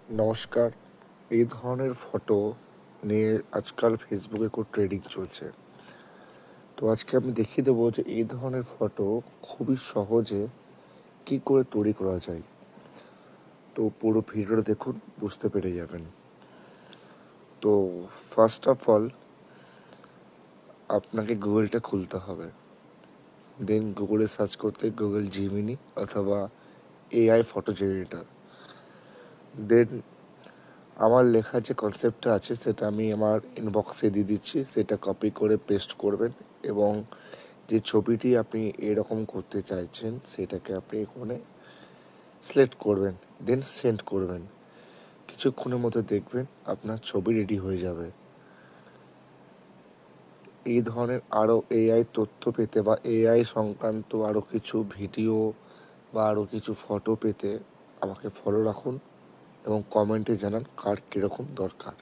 নমস্কার। এই ধরনের ফটো নিয়ে আজকাল ফেসবুকে খুব ট্রেডিং চলছে। তো আজকে আমি দেখিয়ে দেবো যে এই ধরনের ফটো খুবই সহজে কি করে তৈরি করা যায়। তো পুরো ভিডিওটা দেখুন, বুঝতে পেরে যাবেন। তো ফার্স্ট অফ অল আপনাকে গুগলটা খুলতে হবে। দেন গুগলে সার্চ করতে গুগল জিমিনি অথবা এআই ফটো জেনারেটর। দেন আমার লেখা যে কনসেপ্টটা আছে সেটা আমি আমার ইনবক্সে দিয়ে দিচ্ছি, সেটা কপি করে পেস্ট করবেন এবং যে ছবিটি আপনি এরকম করতে চাইছেন সেটাকে আপনি এখানে সিলেক্ট করবেন, দেন সেন্ড করবেন। কিছুক্ষণের মধ্যে দেখবেন আপনার ছবি রেডি হয়ে যাবে। এই ধরনের আরও এআই তথ্য পেতে বা এআই সংক্রান্ত আরও কিছু ভিডিও বা আরও কিছু ফটো পেতে আমাকে ফলো রাখুন এবং কমেন্টে জানান কার কীরকম দরকার।